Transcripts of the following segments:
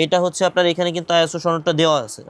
এটা হচ্ছে আপনার এখানে কিন্তু আইএসও সনদটা দেওয়া আছে।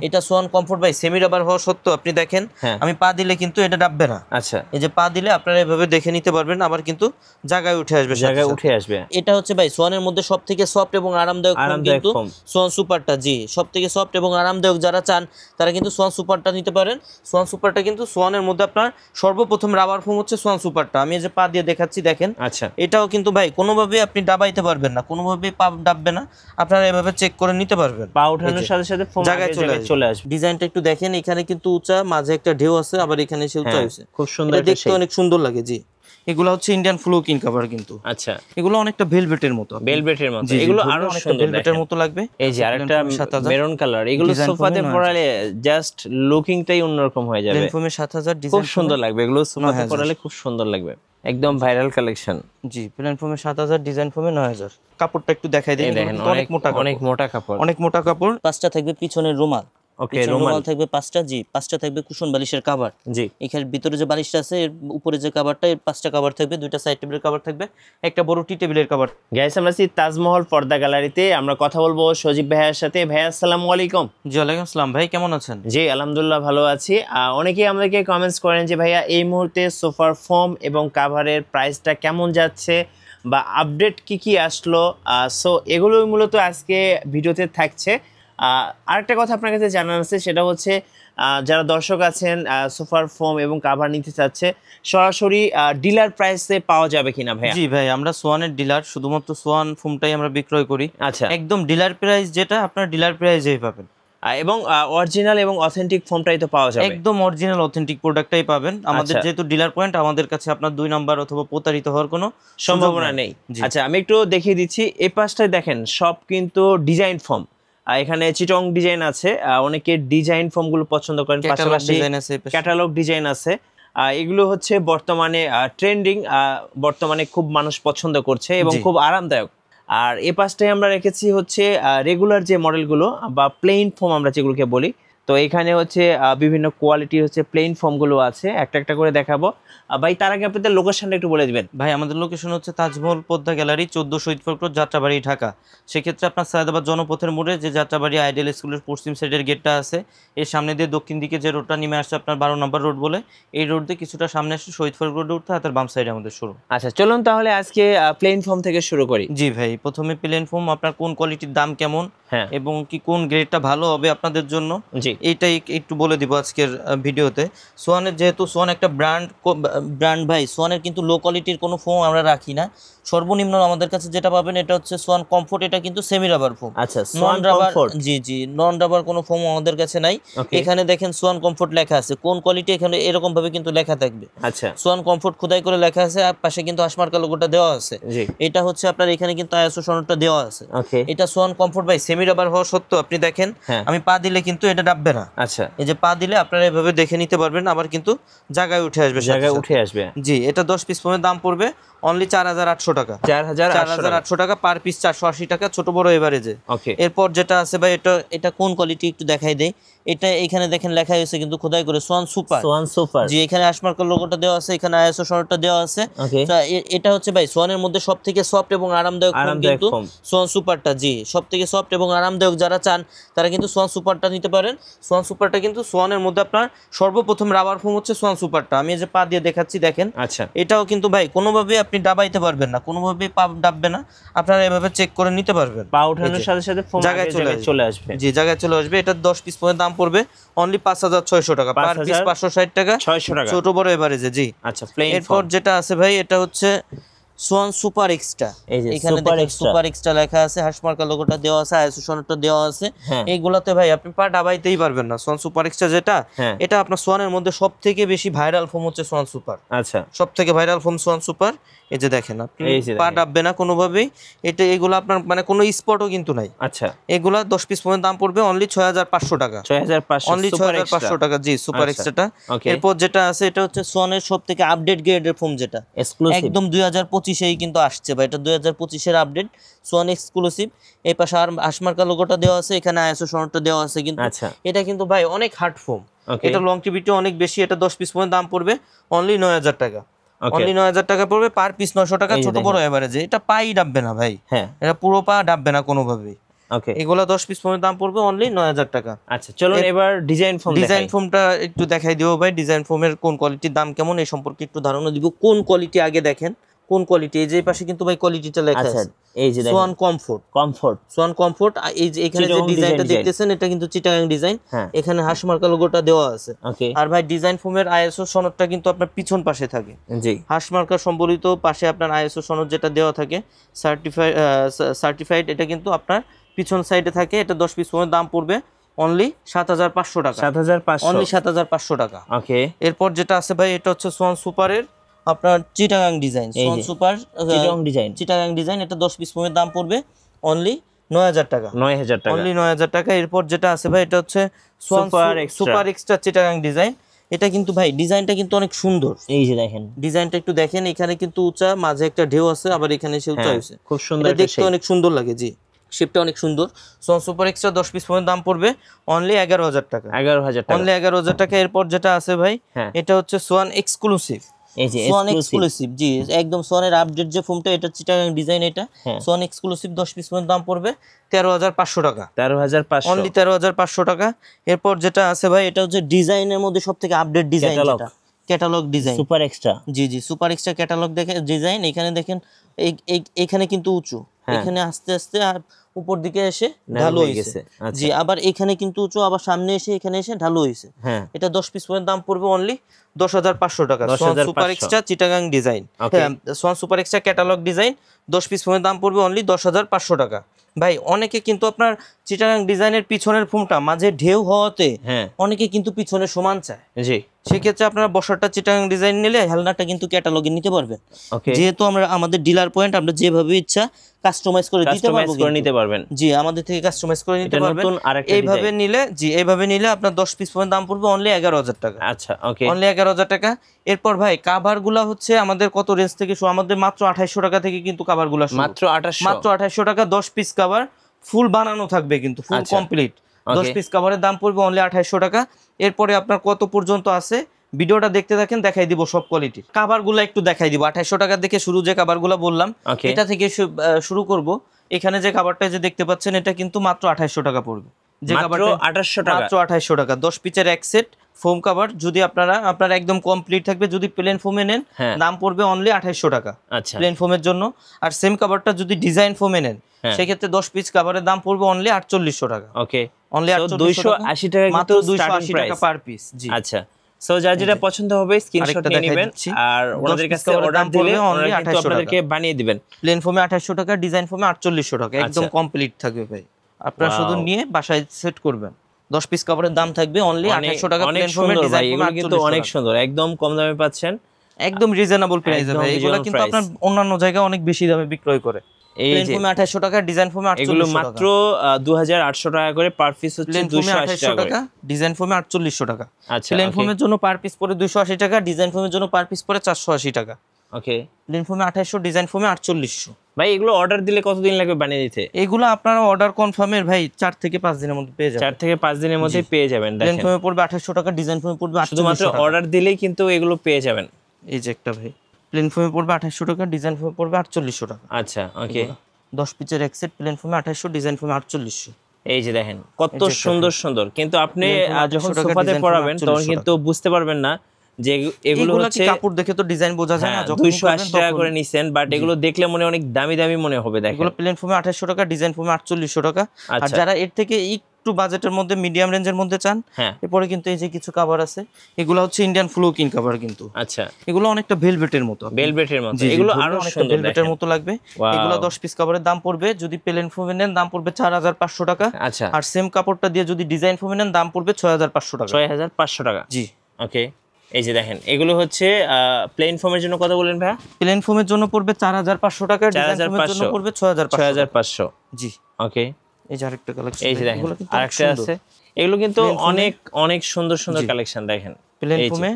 এটা সোয়ান কমফোর্ট ভাই সেমি রাবার হওয়া সত্ত্বেও আপনি দেখেন আমি পা দিলে কিন্তু এটা ডাববে না। আচ্ছা, এই যে পা দিলে আপনারা এভাবে দেখে নিতে পারবেন, আবার কিন্তু জায়গায় উঠে আসবে, জায়গায় উঠে আসবে। এটা হচ্ছে ভাই সোয়ানের মধ্যে সবথেকে সফট এবং আরামদায়ক ফোম কিন্তু সোয়ান সুপারটা। জি, সবথেকে সফট এবং আরামদায়ক যারা চান তারা কিন্তু সোয়ান সুপারটা নিতে পারেন। সোয়ান সুপারটা কিন্তু সোয়ানের মধ্যে আপনার সর্বপ্রথম রাবার ফোম হচ্ছে সোয়ান সুপারটা। আমি এই যে পা দিয়ে দেখাচ্ছি দেখেন। আচ্ছা, এটাও কিন্তু ভাই কোনোভাবে আপনি ডাবাইতে পারবেন না, কোনোভাবেই পা ডাববে না, আপনারা এভাবে চেক করে নিতে পারবেন। পা ওঠানোর সাথে সাথে ফোম জায়গায় চলে আসবে। ডিজাইনটা একটু দেখেন, এখানে কিন্তু উঁচা, মাঝে একটা ঢেউ আছে, আবার এখানে এসে উঁচা হয়েছে, খুব সুন্দর, দেখতে অনেক সুন্দর লাগে। জি, এগুলো হচ্ছে ইন্ডিয়ান ফ্লোকিং কভার কিন্তু। আচ্ছা, এগুলো অনেকটা ভেলভেটের মতো, এগুলো আরো সুন্দর ভেলভেটের মতো লাগবে। এই যে আরেকটা মেরুন কালার, এগুলো সোফাতে পরালে জাস্ট লুকিংটাই অন্যরকম হয়ে যাবে। প্লেন ফোমে 7000 ডিজাইন, খুব সুন্দর লাগবে, এগুলো সোফাতে পরালে খুব সুন্দর লাগবে, একদম ভাইরাল কালেকশন। জি, প্লেন ফোমে 7000, ডিজাইন ফোমে 9000। কাপড়টা একটু দেখাই দিই, অনেক মোটা কাপড়, অনেক মোটা কাপড়। পাঁচটা থাকবে পিছনের রুমাল। ওকে, রুমাল থাকবে পাঁচটা। জি, পাঁচটা থাকবে কুশন বালিশের কভার। জি, এখানে ভিতরে যে বালিশটা আছে, এর উপরে যে কভারটা, এর পাঁচটা কভার থাকবে, দুইটা সাইড টেবিলের কভার থাকবে, একটা বড় টি টেবিলের কভার। গাইস, আমরা আছি তাজমহল পর্দা গ্যালারিতে। আমরা কথা বলবো সজীব ভাইয়ের সাথে। ভাই আসসালামু আলাইকুম। জি, ওয়ালাইকুম আসসালাম। ভাই কেমন আছেন? জি, আলহামদুলিল্লাহ ভালো আছি। অনেকেই আমাদেরকে কমেন্টস করেন যে ভাইয়া এই মুহূর্তে সোফার ফোম এবং কাভারের প্রাইসটা কেমন যাচ্ছে বা আপডেট কি আসলো। সো এগুলোই মূলত আজকে ভিডিওতে থাকছে। আরেকটা কথা আপনার কাছে জানার আছে, সেটা হচ্ছে যারা দর্শক আছেন সোফার ফোম এবং কাভার নিতে চাচ্ছে, সরাসরি ডিলার প্রাইসে পাওয়া যাবে কিনা ভাইয়া? জি ভাই, আমরা সোয়ানের ডিলার, শুধুমাত্র সোয়ান ফোমটাই আমরা বিক্রয় করি। আচ্ছা, একদম ডিলার প্রাইস যেটা, আপনার ডিলার প্রাইসেই পাবেন। এবং অরিজিনাল এবং অথেন্টিক ফোমটাই তো পাওয়া যাবে? একদম অরিজিনাল অথেন্টিক প্রোডাক্টটাই পাবেন। আমাদের যেহেতু ডিলার পয়েন্ট, আমাদের কাছে আপনার 2 নাম্বার অথবা প্রতারিত হওয়ার কোনো সম্ভাবনা নেই। আচ্ছা, আমি একটু দেখিয়ে দিচ্ছি। এই পাশটায় দেখেন, সব কিন্তু ডিজাইন ফোম। এখানে চিটং ডিজাইন আছে, অনেকে ডিজাইন ফোমগুলো পছন্দ করেন, পাশাপাশি ক্যাটালগ ডিজাইন আছে। এগুলো হচ্ছে বর্তমানে ট্রেন্ডিং, বর্তমানে খুব মানুষ পছন্দ করছে এবং খুব আরামদায়ক। আর এ পাশটায় আমরা রেখেছি হচ্ছে রেগুলার যে মডেলগুলো বা প্লেন ফোম আমরা যেগুলোকে বলি। তো এখানে হচ্ছে বিভিন্ন কোয়ালিটির হচ্ছে প্লেন ফোমগুলো আছে, একটা একটা করে দেখাবো। ভাই, তার আগে আপনাদের লোকেশনটা একটু বলে দিবেন। ভাই, আমাদের লোকেশন হচ্ছে তাজমহল পদ্মা গ্যালারি, 14 শহীদ ফোর্ট রোড, যাত্রাবাড়ি, ঢাকা। সেক্ষেত্রে আপনার সায়দাবাদ জনপথের মোড়ে যে যাত্রাবাড়ি আইডিয়াল স্কুলের পশ্চিম সাইডের গেটটা আছে, এর সামনে দিয়ে দক্ষিণ দিকে যে রোডটা নেমে আসছে আপনার 12 নম্বর রোড বলে, এই রোড দিয়ে কিছুটা সামনে আসে শহীদ ফোর্ট রোডে উঠতে হাতের বাম সাইডে আমাদের শুরু। আচ্ছা, চলুন তাহলে আজকে প্লেন ফোম থেকে শুরু করি। জি ভাই, প্রথমে প্লেন ফোম, আপনার কোন কোয়ালিটির, দাম কেমন এবং কি কোন গ্রেডটা ভালো হবে আপনাদের জন্য, এইটাই একটু বলে দিব আজকের ভিডিওতে। সোয়ানের, যেহেতু সোয়ান একটা ব্র্যান্ড ভাই, সোয়ানের কিন্তু লো কোয়ালিটির কোনো ফোম আমরা রাখি না। সর্বনিম্ন আমাদের কাছে যেটা পাবেন এটা হচ্ছে সোয়ান কমফোর্ট, এটা কিন্তু সেমি রাবার ফোম। আচ্ছা, নন রাবার। জি, নন রাবার কোনো ফোম আমাদের কাছে নাই। এখানে দেখেন সোয়ান কমফোর্ট লেখা আছে, কোন কোয়ালিটি এখানে এরকম ভাবে কিন্তু লেখা থাকবে। আচ্ছা, সোয়ান কমফোর্ট খোদাই করে লেখা আছে, আর পাশে কিন্তু আসমার্কা লোগোটা দেওয়া আছে। এটা হচ্ছে আপনার এখানে কিন্তু আইএসও সনদটা দেওয়া আছে। এটা সোয়ান কমফোর্ট ভাই সেমি রাবার হওয়া সত্ত্বেও আপনি দেখেন আমি পা দিলে কিন্তু এটা ডাববে না। আচ্ছা, এই যে পা দিলে আপনারা এভাবে দেখে নিতে পারবেন, আবার কিন্তু জায়গায় উঠে আসবে। জি, এটা 10 পিস ফোমের দাম পড়বে অনলি 4800 টাকা। 4800 টাকা পার পিস, 480 টাকা ছোট বড় এভারেজে। এরপর যেটা আছে ভাই, এটা কোন কোয়ালিটি একটু দেখাই দেই। এটা এখানে দেখেন লেখা হয়েছে কিন্তু খোদাই করে সোয়ান সুপার। জি, এখানে আসমার্কা লোগোটা দেওয়া আছে, এখানে আইএসও সনদটা দেওয়া আছে। এটা হচ্ছে ভাই সোয়ানের মধ্যে সবথেকে সফট এবং আরামদায়ক কিন্তু সোয়ান সুপারটা। জি, সবথেকে সফট এবং আরামদায়ক যারা চান তারা কিন্তু সোয়ান সুপারটা নিতে পারেন। সোয়ান সুপারটা কিন্তু সোয়ানের মধ্যে আপনার সর্বপ্রথম রাবার ফোম হচ্ছে সোয়ান সুপারটা। আমি এই যে পা দিয়ে দেখাচ্ছি দেখেন। আচ্ছা, এটাও কিন্তু ভাই কোনোভাবে আপনি ডাবাইতে পারবেন না, কোনোভাবেই পা ডাববে না, আপনারা এভাবে চেক করে নিতে পারবেন। পা ওঠানোর সাথে সাথে ফোম জায়গায় চলে আসবে। জি, জায়গায় চলে আসবে। এটা 10 পিস ফোমের দাম পড়বে অনলি 5600 টাকা, পার পিস 560 টাকা, 600 টাকা ছোট বড় এভারেজে। জি, আচ্ছা, প্লেন। এরপর যেটা আছে ভাই, এটা হচ্ছে সোয়ান সুপার এক্সট্রা। এখানে দেখেন সুপার এক্সট্রা লেখা আছে, হাসমার্কা লোগোটা দেওয়া আছে, আইএসও সনদটা দেওয়া আছে। এইগুলাতে ভাই আপনি পা ডাবাইতেই পারবেন না। সোয়ান সুপার এক্সট্রা যেটা, এটা আপনার সোয়ানের মধ্যে সবথেকে বেশি ভাইরাল ফোম হচ্ছে সোয়ান সুপার। আচ্ছা, সবথেকে ভাইরাল ফোম সোয়ান সুপার। এই যে দেখেন, আপনি পা ডাববে না কোনোভাবেই। এগুলো আপনার মানে কোনো স্পটও কিন্তু নাই। আচ্ছা, এগুলা 10 পিস ফোমের দাম পড়বে অনলি 6500 টাকা। 6500 অনলি 6500 টাকা। জি, সুপার এক্সট্রাটা। এরপর যেটা আছে, এটা হচ্ছে সোয়ানের সবথেকে আপডেট গ্রেডের ফোম, যেটা একদম 2025-এই কিন্তু আসছে ভাই। এটা 2025-এর আপডেট সোয়ান এক্সক্লুসিভ। এই পাশে আসমার্কা লোগোটা দেওয়া আছে, এখানে আইএসও সনদটা দেওয়া আছে। কিন্তু এটা কিন্তু ভাই অনেক হার্ড ফোম, এটা লংটিভিটি অনেক বেশি। এটা 10 পিস ফোমের দাম পড়বে অনলি 9000 টাকা। অনলি 9000 টাকা পড়বে, পার পিস 900 টাকা, ছোট বড় এভারেজে। এটা পাই ডাববে না ভাই, এটা পুরো পা ডাববে না কোনোভাবেই। ওকে, এগুলা 10 পিস ফোমের দাম পড়বে অনলি 9000 টাকা। আচ্ছা চলুন এবার ডিজাইন ফোমটা একটু দেখাই দিব ভাই। ডিজাইন ফোমের কোন কোয়ালিটির দাম কেমন এই সম্পর্কে একটু ধারণা দিব। কোন কোয়ালিটি আগে দেখেন, কোন কোয়ালিটি, এই যে পাশে কিন্তু ভাই কোয়ালিটিটা লেখা আছে। এই যে সোয়ান কমফোর্ট, সোয়ান কমফোর্ট। এই যে এখানে যে ডিজাইনটা দেখতেছেন এটা কিন্তু চিটাগাং ডিজাইন, এখানে হাঁস মার্কা লোগোটা দেওয়া আছে। আর ভাই ডিজাইন ফোমের আইএসও সনদটা কিন্তু আপনার পিছন পাশে থাকে। জি, হাঁস মার্কা সম্বলিত পাশে আপনার আইএসও সনদ যেটা দেওয়া থাকে সার্টিফাইড, এটা কিন্তু আপনার পিছন সাইডে থাকে। এটা 10 পিস ফোমের দাম পড়বে অনলি 7500 টাকা। 7500, অনলি 7500 টাকা। ওকে, এরপর যেটা আছে ভাই এটা হচ্ছে সোয়ান সুপারের আপনার Chittagong design, Swan super Chittagong design. এটা 10 পিস ফোমের দাম পড়বে অনলি 9000 টাকা। 9000 টাকা, অনলি 9000 টাকা। এরপর যেটা আছে ভাই এটা হচ্ছে Schwann super extra Chittagong design. এটা কিন্তু ভাই ডিজাইনটা কিন্তু অনেক সুন্দর। এই যে দেখেন ডিজাইনটা একটু দেখেন, এখানে কিন্তু উঁচা, মাঝে একটা ঢেউ আছে, আবার এখানে এসে উঁচা হয়েছে, খুব সুন্দর, দেখতে অনেক সুন্দর লাগে। জি, শেপটা অনেক সুন্দর। সোয়ান সুপার এক্সট্রা 10 পিস ফোমের দাম পড়বে অনলি 11000 টাকা। 11000 টাকা, অনলি 11000 টাকা। এরপর যেটা আছে ভাই এটা হচ্ছে সোয়ান এক্সক্লুসিভ। এই যে সোয়ান এক্সক্লুসিভ, জি একদম সোয়ানের আপডেট যে ফোমটা, এটা চিটাগাং ডিজাইন। এটা সোয়ান এক্সক্লুসিভ 10 পিস ফোমের দাম পড়বে 13500 টাকা। 13500, অনলি 13500 টাকা। এরপর যেটা আছে ভাই এটা হচ্ছে ডিজাইনের মধ্যে সবথেকে আপডেট ডিজাইন, যেটা ক্যাটালগ ডিজাইন সুপার এক্সট্রা। জি জি, সুপার এক্সট্রা ক্যাটালগ দেখে ডিজাইন। এখানে দেখেন এখানে কিন্তু উঁচু, এখানে আস্তে আস্তে আর উপর দিকে এসে ঢালু হয়েছে। জি, আবার এখানে কিন্তু উঁচু, আবার সামনে এসে এখানে এসে ঢালু হয়েছে। এটা 10 পিস ফোমের দাম পড়বে অনলি 10500 টাকা। Swan super extra Chittagong design, Swan super extra catalogue design 10 piece ফোমের দাম পড়বে অনলি 10500 টাকা। ভাই অনেকে কিন্তু আপনার চিটাগাং ডিজাইনের পিছনের ফোমটা মাঝে ঢেউ হওয়াতে অনেকে কিন্তু পিছনে সমান চায়। জি, সেক্ষেত্রে আপনারা বসারটা চিটাগাং ডিজাইন নিলে হেলনাটা কিন্তু ক্যাটালগে নিতে পারবেন। যেহেতু আমরা আমাদের ডিলার পয়েন্ট, আমরা যেভাবে ইচ্ছা কাস্টমাইজ করে নিতে পারবেন। জি, আমাদের থেকে কাস্টমাইজ করে নিতে পারবেন। এইভাবে নিলে, জি এইভাবে নিলে আপনার 10 পিস ফোমের দাম পড়বে অনলি 11000 টাকা। আচ্ছা, ওকে, অনলি 11000 টাকা। এরপর ভাই কাভার গুলা হচ্ছে আমাদের কত রেঞ্জ থেকে শুরু? আমাদের মাত্র 2800 টাকা থেকে কিন্তু কাভার গুলা শুরু। মাত্র 2800 টাকা। 10 পিস কাভার ফুল বানানো থাকবে, কিন্তু ফুল কমপ্লিট 10 পিস কাভারের দাম পড়বে অনলি 2800 টাকা। এরপরে আপনার কত পর্যন্ত আছে ভিডিওটা দেখতে থাকেন, দেখাই দিব সব কোয়ালিটির কাভার গুলা একটু দেখাই দিব। 2800 টাকা থেকে শুরু, যে কাভার গুলা বললাম এটা থেকে শুরু করব। এখানে যে কাভারটা যে দেখতে পাচ্ছেন এটা কিন্তু মাত্র 2800 টাকা পড়বে। যে কাভারটা 2800 টাকা, মাত্র 2800 টাকা। 10 পিসের এক সেট ফোম কাভার, যদি আপনার একদম কমপ্লিট থাকবে। যদি প্লেন ফোমে নেন দাম পড়বে অনলি 2800 টাকা প্লেন ফোমের জন্য। আর সেম কাভারটা যদি ডিজাইন ফোমে নেন সেক্ষেত্রে 10 পিস কাভারের দাম পড়বে অনলি 4800 টাকা। ওকে, অনলি 280 টাকা, মাত্র 280 টাকা পার পিস। জি, আচ্ছা। সো যার যেটা পছন্দ হবে স্ক্রিনশট নিয়ে নেবেন, আর ওনাদের কাছে অর্ডার দিলে অনলি 2800 আপনাদেরকে বানিয়ে দিবেন। প্লেন ফোমে 2800 টাকা, ডিজাইন ফোমে 4800 টাকা, একদম কমপ্লিট থাকবে ভাই। আপনারা শুধু নিয়ে বাসায় সেট করবেন। 10 পিস কাভারের দাম থাকবে অনলি 2800 টাকা। প্লেন ফোমে ডিজাইন ফোমে কিন্তু অনেক সুন্দর, একদম কম দামে পাচ্ছেন, একদম রিজনেবল প্রাইসে ভাই। এগুলো কিন্তু আপনার অন্যান্য জায়গায় অনেক বেশি দামে বিক্রয় করে। প্লেন ফোমে 2800 টাকা, ডিজাইন ফোমে 4800 টাকা। এগুলো মাত্র 2800 টাকা করে পার পিস হচ্ছে। 280 টাকা, ডিজাইন ফোমে 4800 টাকা। আচ্ছা, প্লেন ফোমের জন্য পার পিস পড়ে 280 টাকা, ডিজাইন ফোমের জন্য পার পিস পড়ে 480 টাকা। ওকে, প্লেন ফোমে 2800, ডিজাইন ফোমে 4800। ভাই এগুলো অর্ডার দিলে কতদিন লাগবে বানিয়ে দিতে? এগুলো আপনারা অর্ডার কনফার্মের ভাই 4 থেকে 5 দিনের মধ্যে পেয়ে যাবেন। 4 থেকে 5 দিনের মধ্যে পেয়ে যাবেন। প্লেন ফোমে পড়বে 2800 টাকা, ডিজাইন ফোমে পড়বে 4800 টাকা। শুধুমাত্র অর্ডার দিলেই কিন্তু এগুলো পেয়ে যাবেন। এই যে একটা ভাই প্লেন ফোমে পড়বে 2800 টাকা, ডিজাইন ফোমে পড়বে 4800 টাকা। আচ্ছা, ওকে, 10 পিসের এক সেট, প্লেন ফোমে 2800, ডিজাইন ফোমে 4800। এই যে দেখেন কত সুন্দর সুন্দর, কিন্তু আপনি যখন সোফাতে পরাবেন তখন কিন্তু বুঝতে পারবেন না যে এগুলো হচ্ছে কাপড় দেখে তো ডিজাইন বোঝা যায় না। যখন 280 টাকা করে নিছেন, বাট এগুলো দেখলে মনে অনেক দামি দামি মনে হবে। দেখেন এগুলো প্লেন ফোমে 2800 টাকা, ডিজাইন ফোমে 4800 টাকা। আর যারা এর থেকে একটু বাজেটের মধ্যে, মিডিয়াম রেঞ্জের মধ্যে চান, এরপরে কিন্তু এই যে কিছু কভার আছে, এগুলো হচ্ছে ইন্ডিয়ান ফ্লোকিং কভার কিন্তু। আচ্ছা, এগুলো অনেকটা ভেলভেটের মতো, এগুলো আরো অনেকটা ভেলভেটের মতো লাগবে। এগুলো 10 পিস কভারের দাম পড়বে, যদি প্লেন ফোমে নেন দাম পড়বে 4500 টাকা। আচ্ছা, আর সেম কাপড়টা দিয়ে যদি ডিজাইন ফোমে নেন দাম পড়বে 6500 টাকা। 6500 টাকা। জি, ওকে। এই যে দেখেন এগুলো হচ্ছে প্লেন ফোমের জন্য কত বলেন ভাই? প্লেন ফোমের জন্য পড়বে 4500 টাকা, ডিজাইন ফোমের জন্য পড়বে 6500। জি, ওকে। এই যে আরেকটা কালেকশন, এই যে দেখেন আরেকটা আছে। এগুলো কিন্তু অনেক অনেক সুন্দর সুন্দর কালেকশন। দেখেন প্লেন ফোমে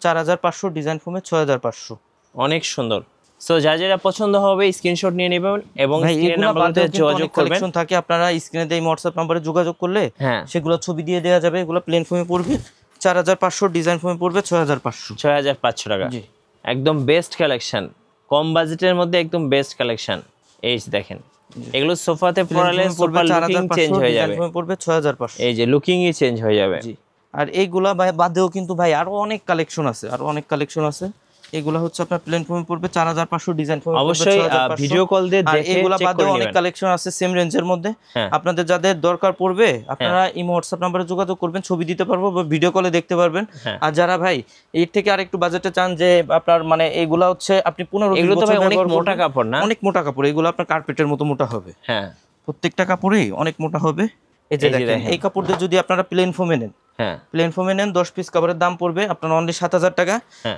4500, ডিজাইন ফোমে 6500, অনেক সুন্দর। সো যারা পছন্দ হবে স্ক্রিনশট নিয়ে নেবেন এবং স্ক্রিনে নাম্বারে যোগাযোগ করবেন। কালেকশন থাকে, আপনারা স্ক্রিনে দেই WhatsApp নম্বরে যোগাযোগ করলে সেগুলো ছবি দিয়ে দেওয়া যাবে। এগুলো প্লেন ফোমে পড়বে 4500, ডিজাইন ফোমে পড়বে 6500 টাকা। জি, একদম বেস্ট কালেকশন, কম বাজেটের মধ্যে একদম বেস্ট কালেকশন। এই যে দেখেন এগুলো সোফাতে পরালে সোফার লুকিং চেঞ্জ হয়ে যাবে, পড়বে 6500। এই যে লুকিংই চেঞ্জ হয়ে যাবে। জি, আর এইগুলা বাদেও কিন্তু ভাই আরো অনেক কালেকশন আছে, এগুলা হচ্ছে আপনার প্লেন ফোমে পড়বে 4500, ডিজাইন ফোমে অবশ্যই ভিডিও কল দিয়ে দেখে এগুলা চেক বাদেও করে অনেক নেবেন। কালেকশন আছে সেম রেঞ্জের মধ্যে। আপনাদের যাদের দরকার পড়বে আপনারা ইমো হোয়াটসঅ্যাপ নম্বরে যোগাযোগ করবেন, ছবি দিতে পারবো বা ভিডিও কলে দেখতে পারবেন। আর যারা ভাই এর থেকে আরেকটু বাজেটে চান যে আপনার মানে এগুলা হচ্ছে আপনি 15 এগুলো তো ভাই অনেক মোটা কাপড় না? অনেক মোটা কাপড়, এগুলো আপনার কার্পেটের মতো মোটা হবে। হ্যাঁ, প্রত্যেকটা কাপড়ই অনেক মোটা হবে। এই যে দেখেন এই কাপড় দিয়ে যদি আপনারা প্লেন ফোমে নেন, প্লেন ফোমে নেন 10 পিস কাপড়ের দাম পড়বে আপনার অনলি 7000 টাকা।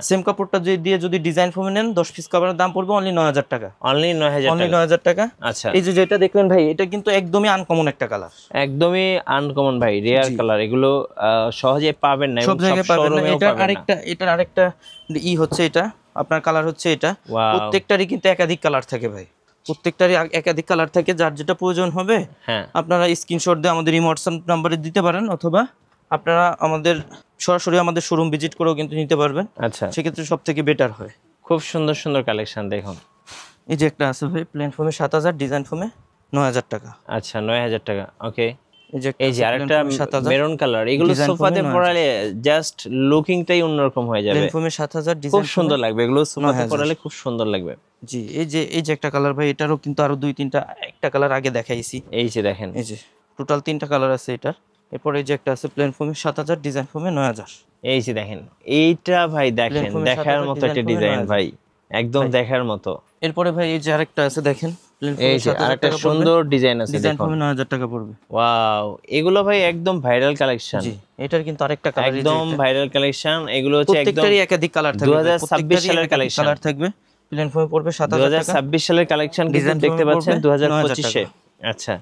সেম কাপড়টা যদি ডিজাইন ফোমে নেন 10 পিস কাপড়ের দাম পড়বে অনলি 9000 টাকা। অনলি 9000 টাকা। আচ্ছা, এই যে যেটা দেখলেন ভাই এটা কিন্তু একদমই আনকমন একটা কালার, একদমই আনকমন ভাই, রেয়ার কালার, এগুলো সহজে পাবেন না, সব জায়গায় পাবেন না। এটার আরেকটা হচ্ছে এটা আপনার কালার হচ্ছে এটা, প্রত্যেকটারই কিন্তু একাধিক কালার থাকে ভাই, প্রত্যেকটারই একাধিক কালার থাকে। যার যেটা প্রয়োজন হবে আপনারা স্ক্রিনশট দিয়ে আমাদের এই হোয়াটসঅ্যাপ নাম্বারে দিতে পারেন, অথবা আপনারা আমাদের সরাসরি আমাদের শোরুম ভিজিট করেও কিন্তু নিতে পারবেন। আচ্ছা, সেক্ষেত্রে সব থেকে বেটার হয়। খুব সুন্দর সুন্দর কালেকশন দেখুন। এই যে একটা আছে ভাই প্লেন ফোমে 7000, ডিজাইন ফোমে 9000 টাকা। আচ্ছা, 9000 টাকা। ওকে, এই যে আরেকটা মেরুন কালার, এগুলো সোফাতে পরালে জাস্ট লুকিংটাই অন্যরকম হয়ে যাবে। প্লেন ফোমে 7000, ডিজাইন খুব সুন্দর লাগবে, এগুলো সোফাতে পরালে খুব সুন্দর লাগবে। জি, এই যে একটা কালার ভাই, এটারও কিন্তু আরো 2-3টা, একটা কালার আগে দেখাইছি। এই যে দেখেন, এই যে টোটাল 3টা কালার আছে এটার। এরপর এই যে একটা আছে প্লেন ফোমে 7000, ডিজাইন ফোমে 9000। এই যে দেখেন এইটা ভাই, দেখেন দেখার মতো একটা ডিজাইন ভাই, একদম দেখার মতো। এরপরে ভাই এই যে আরেকটা আছে দেখেন, এই যে আরেকটা সুন্দর ডিজাইন আছে, ডিজাইন ফোমে 9000 টাকা পড়বে। ওয়াও, এগুলো ভাই একদম ভাইরাল কালেকশন। জি, এটার কিন্তু আরেকটা কালার, একদম ভাইরাল কালেকশন। এগুলো হচ্ছে একদম প্রত্যেকটারই একাধিক কালার থাকবে, 2026 সালের কালেকশন থাকবে। প্লেন ফোমে পড়বে 7000 টাকা, 2026 সালের কালেকশন কিন্তু দেখতে পাচ্ছেন 2025 এ। আচ্ছা,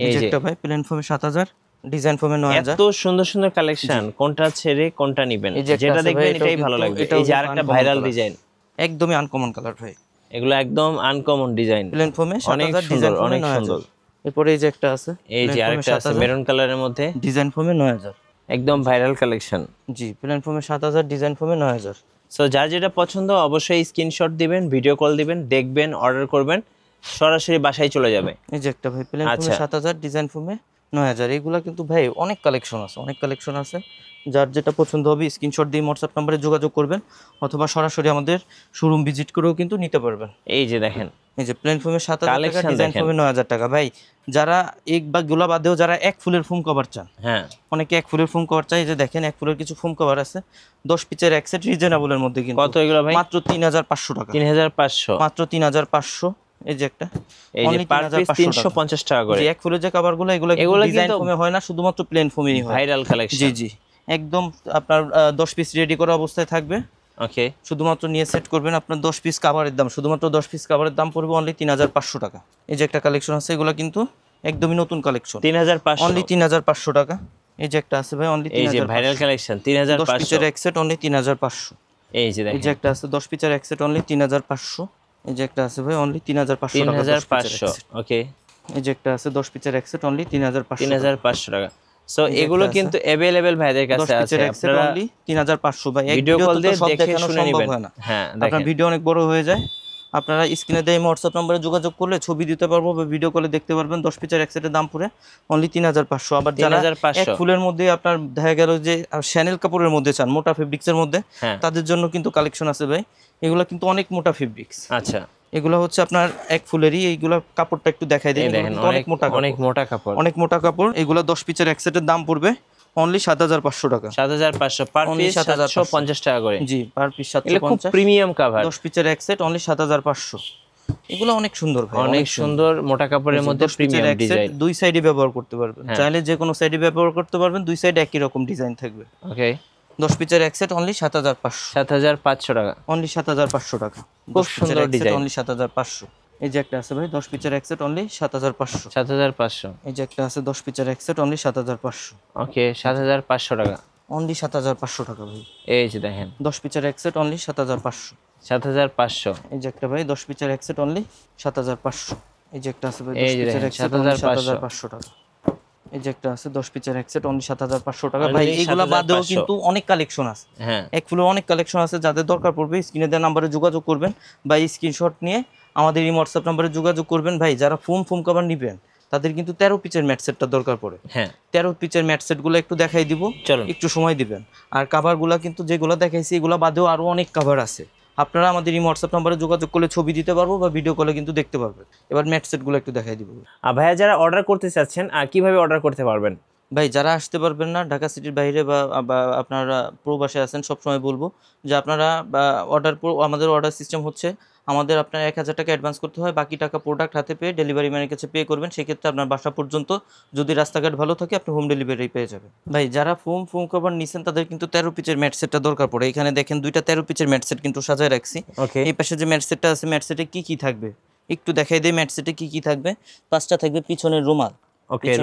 এই যে একটা ভাই প্লেন ফোমে 7000, ডিজাইন ফোমে 9000। এত সুন্দর সুন্দর কালেকশন, কোনটা ছেড়ে কোনটা নেবেন, যেটা দেখবেন এটাই ভালো লাগবে। এই যে আরেকটা ভাইরাল ডিজাইন, একদমই আনকমন কালার ভাই, এগুলো একদম আনকমন ডিজাইন, প্লেন ফোমে 7000, ডিজাইন অনেক সুন্দর। এরপর এই যে একটা আছে, এই যে আরেকটা আছে মেরুন কালারের মধ্যে, ডিজাইন ফোমে 9000, একদম ভাইরাল কালেকশন। জি, প্লেন ফোমে 7000, ডিজাইন ফোমে 9000। সো যার যেটা পছন্দ অবশ্যই স্ক্রিনশট দিবেন, ভিডিও কল দিবেন, দেখবেন, অর্ডার করবেন, সরাসরি বাসায় চলে যাবে। এই যে একটা ভাই প্লেন ফোমে 7000, ডিজাইন ফোমে 9000। এগুলা কিন্তু ভাই অনেক কালেকশন আছে, যার যেটা পছন্দ হবে স্ক্রিনশট দিয়ে হোয়াটসঅ্যাপ নম্বরে যোগাযোগ করবেন, অথবা সরাসরি আমাদের শোরুম ভিজিট করেও কিন্তু নিতে পারবেন। এই যে দেখেন, এই যে প্লেন ফোমে 7000 টাকা, ডিজাইন ফোমে 9000 টাকা। ভাই যারা এক বা গোলা বাদেও যারা এক ফুলের ফোম কভার চান, অনেকে এক ফুলের ফোম কভার চাই। এই যে দেখেন এক ফুলের কিছু ফোম কভার আছে 10 পিসের এক সেট, রিজনেবলের মধ্যে। কিন্তু কত এগুলো ভাই? মাত্র 3500 টাকা। 3500, মাত্র 3500। এই যে একটা, এই যে পার পিস 350 টাকা করে। এক ফুলের যে কভারগুলো এগুলো ডিজাইন ফোমে হয় না, শুধুমাত্র প্লেন ফোমেই হয়। Viral collection. জি, একদম আপনার 10 পিস রেডি করা অবস্থায় থাকবে। ওকে, শুধুমাত্র নিয়ে সেট করবেন। আপনার 10 পিস কভারের দাম, শুধুমাত্র 10 পিস কভারের দাম পড়বে অনলি 3500 টাকা। এই যে একটা কালেকশন আছে, এগুলো কিন্তু একদমই নতুন কালেকশন, 3500, অনলি 3500 টাকা। এই যে একটা আছে ভাই অনলি 3500, এই যে ভাইরাল কালেকশন 3500, 10 পিসের এক সেট অনলি 3500। এই যে দেখেন, এই যে একটা আছে 10 পিসের এক সেট অনলি 3500। এই যে একটা আছে ভাই অনলি 3500 টাকা, 3500। ওকে, এই যে একটা আছে 10 পিসের এক সেট অনলি 3500 টাকা। সো এগুলো কিন্তু अवेलेबल ভাইদের কাছে আছে, আপনারা অনলি 3500 ভাই। ভিডিও কল দিয়ে দেখে শুনে নেবেন। হ্যাঁ, আপনার ভিডিও অনেক বড় হয়ে যায়। আপনারা স্ক্রিনে দেয় হোয়াটসঅ্যাপ নম্বরে যোগাযোগ করলে ছবি দিতে পারবো বা ভিডিও কলে দেখতে পারবেন। 10 পিসের এক সেটের দাম পড়ে অনলি 3500। আবার যারা এক ফুলের মধ্যে আপনার দেখা গেল যে শ্যানেল কাপড়ের মধ্যে চান, মোটা ফেব্রিক্সের মধ্যে, তাদের জন্য কিন্তু কালেকশন আছে ভাই। এগুলো কিন্তু অনেক মোটা ফেব্রিক্স। আচ্ছা, এগুলো হচ্ছে আপনার এক ফুলেরই, এইগুলো কাপড়টা একটু দেখাই দেন, অনেক মোটা কাপড়। এগুলো 10 পিসের এক সেটের দাম পড়বে অনলি 7500 টাকা। 7500 পার পিস 750 টাকা করে। জি, পার পিস 750। প্রিমিয়াম কভার, 10 পিসের এক সেট অনলি 7500। এগুলো অনেক সুন্দর ভাই, অনেক সুন্দর মোটা কাপড়ের মধ্যে প্রিমিয়াম ডিজাইন। দুই সাইডে ব্যবহার করতে পারবেন, চাইলে যে কোনো সাইডে ব্যবহার করতে পারবেন। দুই সাইডে একই রকম ডিজাইন থাকবে। ওকে, 10 পিসের এক সেট অনলি 7500 টাকা, অনলি 7500 টাকা। খুব সুন্দর ডিজাইন, অনলি 7500। এই যে একটা আছে ভাই 10 পিসের এক সেট অনলি 7500। 7500। এই যে একটা আছে 10 পিসের এক সেট অনলি 7500। ওকে, 7500 টাকা, অনলি 7500 টাকা ভাই। এই যে দেখেন 10 পিসের এক সেট অনলি 7500। 7500। এই যে একটা ভাই 10 পিসের এক সেট অনলি 7500। এই যে একটা আছে ভাই 10 এই যে পিসের এক সেট অনলি 7500 টাকা। এই যে একটা আছে 10 পিসের এক সেট অনলি 7500 টাকা ভাই। এইগুলা বাদেও কিন্তু অনেক কালেকশন আছে। এক ফুলের অনেক কালেকশন আছে, যাদের দরকার পড়বে স্ক্রিনে দেওয়া নম্বরে যোগাযোগ করবেন বা স্ক্রিনশট নিয়ে আমাদের এই হোয়াটসঅ্যাপ নম্বরে যোগাযোগ করবেন। ভাই যারা ফোম কভার নেবেন তাদের কিন্তু 13 পিচের ম্যাট সেটটা দরকার পড়ে। হ্যাঁ, 13 পিচের ম্যাট সেটগুলো একটু দেখাই দিব, একটু সময় দিবেন। আর কাভারগুলো কিন্তু যেগুলো দেখাইছি এগুলো বাদেও আরও অনেক কাভার আছে। আপনারা আমাদের এই হোয়াটসঅ্যাপ নম্বরে যোগাযোগ করলে ছবি দিতে পারবো বা ভিডিও কলে কিন্তু দেখতে পারবেন। এবার ম্যাট সেটগুলো একটু দেখাই দিব। ভাইয়া যারা অর্ডার করতে চাচ্ছেন কিভাবে অর্ডার করতে পারবেন? ভাই যারা আসতে পারবেন না ঢাকা সিটির বাইরে বা আপনারা প্রবাসে আছেন, সবসময় বলবো যে আপনারা আমাদের অর্ডার সিস্টেম হচ্ছে আমাদের আপনার 1000 টাকা অ্যাডভান্স করতে হয়, বাকি টাকা প্রোডাক্ট হাতে পেয়ে ডেলিভারি ম্যানের কাছে পে করবেন। সেক্ষেত্রে আপনার বাসা পর্যন্ত, যদি রাস্তাঘাট ভালো থাকে, আপনি হোম ডেলিভারি পেয়ে যাবেন। ভাই যারা ফোম কভার নিছেন তাদের কিন্তু 13 পিচের ম্যাট সেটটা দরকার পড়ে। এখানে দেখেন 2টা 13 পিচের ম্যাট সেট কিন্তু সাজায় রাখছি। এই পাশে যে ম্যাট সেটটা আছে, ম্যাট সেটে কি থাকবে একটু দেখাই দেই। ম্যাট সেটে কি থাকবে? 5টা থাকবে পিছনের রুমাল,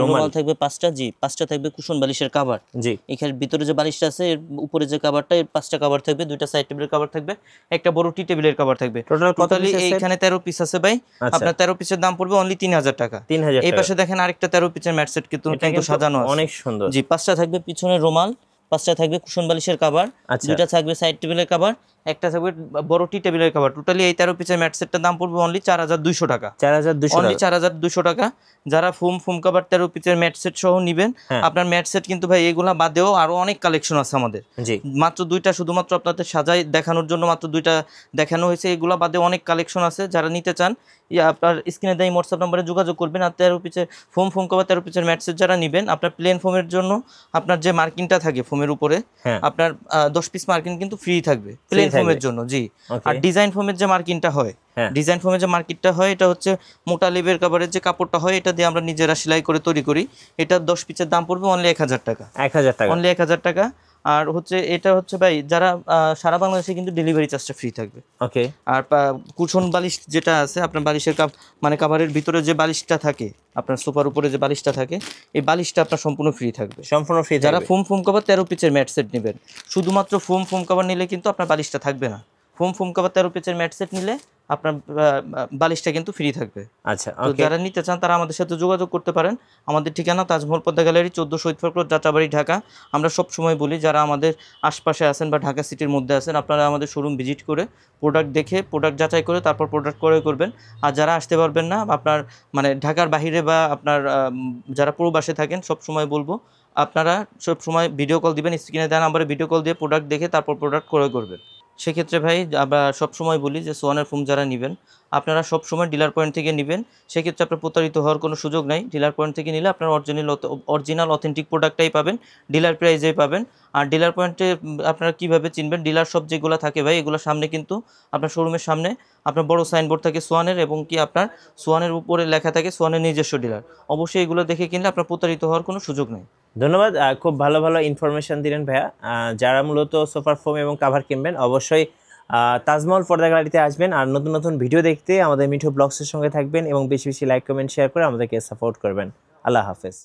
রুমাল থাকবে 5টা, জি 5টা থাকবে কুশন বালিশের কভার, জি এখানে ভিতরে যে বালিশটা আছে এর উপরে যে কভারটা, এর 5টা কভার থাকবে, 2টা সাইড টেবিলের কভার থাকবে, একটা বড় টি টেবিলের কভার থাকবে। টোটালি এইখানে 13 পিস আছে ভাই। আপনার 13 পিসের দাম পড়বে অনলি 3000 টাকা। এই পাশে দেখেন আরেকটা 13 পিসের ম্যাট সেট কিন্তু সাজানো আছে, অনেক সুন্দর। জি 5টা থাকবে পিছনের রুমাল, 5টা থাকবে কুশন বালিশের কভার, 2টা থাকবে সাইড টেবিলের কভার, একটা থাকবে বড় টি টেবিলের কভার। টোটালি এই 13 পিসের ম্যাট সেটটার দাম পড়বে অনলি 4200 টাকা। 4200 টাকা। যারা ফোম কভার 13 পিসের ম্যাট সেট সহ নেবেন, আপনার ম্যাট সেট কিন্তু ভাই এগুলা বাদেও আরো অনেক কালেকশন আছে আমাদের। মাত্র 2টা শুধুমাত্র আপনাদের সাজাই দেখানোর জন্য মাত্র 2টা দেখানো হয়েছে, এগুলা বাদে অনেক কালেকশন আছে। যারা নিতে চান আপনার স্ক্রিনে দেয় হোয়াটসঅ্যাপ নম্বরে যোগাযোগ করবেন। আর 13 পিসের ফোম কভার 13 পিসের ম্যাট সেট যারা নেবেন, আপনার প্লেন ফোমের জন্য আপনার যে মার্কিংটা থাকে ফোমের উপরে, আপনার 10 পিস মার্কিং কিন্তু ফ্রি থাকবে প্লেন ফোমের জন্য, জি। আর ডিজাইন ফোমের যে মার্কিংটা হয়, এটা হচ্ছে মোটা লেভের কাভারের যে কাপড়টা হয়, এটা দিয়ে আমরা নিজেরা সেলাই করে তৈরি করি। এটা 10 পিসের দাম পড়বে অনলি 1000 টাকা। অনলি 1000 টাকা। আর এটা হচ্ছে ভাই যারা সারা বাংলাদেশে কিন্তু ডেলিভারি চার্জটা ফ্রি থাকবে। ওকে। আর কুশন বালিশ যেটা আছে, আপনার বালিশের মানে কাভারের ভিতরে যে বালিশটা থাকে, আপনার সোফার উপরে যে বালিশটা থাকে, এই বালিশটা আপনার সম্পূর্ণ ফ্রি থাকবে। সম্পূর্ণ ফ্রি। যারা ফোম কভার 13 পিসের ম্যাট সেট নেবেন, শুধুমাত্র ফোম কভার নিলে কিন্তু আপনার বালিশটা থাকবে না। ফোম কভার 13 পিসের ম্যাট সেট নিলে আপনার বালিশটা কিন্তু ফ্রি থাকবে। আচ্ছা, যারা নিতে চান তারা আমাদের সাথে যোগাযোগ করতে পারেন। আমাদের ঠিকানা তাজমহল পদ্মা গ্যালারি, 14 শহীদ ফরক রোড, যাত্রাবাড়ি, ঢাকা। আমরা সব সময় বলি যারা আমাদের আশপাশে আছেন বা ঢাকা সিটির মধ্যে আছেন, আপনারা আমাদের শোরুম ভিজিট করে প্রোডাক্ট দেখে, প্রোডাক্ট যাচাই করে তারপর প্রোডাক্ট ক্রয় করবেন। আর যারা আসতে পারবেন না, আপনার মানে ঢাকার বাইরে বা আপনার যারা প্রবাসে থাকেন, সব সময় বলবো আপনারা সব সময় ভিডিও কল দিবেন। স্ক্রিনে দেওয়া নাম্বারে ভিডিও কল দিয়ে প্রোডাক্ট দেখে তারপর প্রোডাক্ট ক্রয় করবেন। সেক্ষেত্রে ভাই আমরা সবসময় বলি যে সোয়ানের ফোম যারা নেবেন, আপনারা সবসময় ডিলার পয়েন্ট থেকে নেবেন। সেক্ষেত্রে আপনার প্রতারিত হওয়ার কোনো সুযোগ নাই। ডিলার পয়েন্ট থেকে নিলে আপনার অরিজিনাল অথেন্টিক প্রোডাক্টটাই পাবেন, ডিলার প্রাইজেই পাবেন। আর ডিলার পয়েন্টে আপনারা কীভাবে চিনবেন? ডিলার সব যেগুলো থাকে ভাই, এগুলো সামনে কিন্তু আপনার শোরুমের সামনে আপনার বড় সাইনবোর্ড থাকে সোয়ানের, এবং কি আপনার সোয়ানের উপরে লেখা থাকে সোয়ানের নিজস্ব ডিলার। অবশ্যই এগুলো দেখে কিনলে আপনার প্রতারিত হওয়ার কোনো সুযোগ নেই। ধন্যবাদ, খুব ভালো ভালো ইনফরমেশন দিলেন ভাইয়া। যারা মূলত সোফার ফোম এবং কাভার কিনবেন, অবশ্যই তাজমহল পর্দা গ্যালারিতে আসবেন। আর নতুন নতুন ভিডিও দেখতে আমাদের মিঠু ব্লগসের সঙ্গে থাকবেন এবং বেশি বেশি লাইক, কমেন্ট, শেয়ার করে আমাদেরকে সাপোর্ট করবেন। আল্লাহ হাফেজ।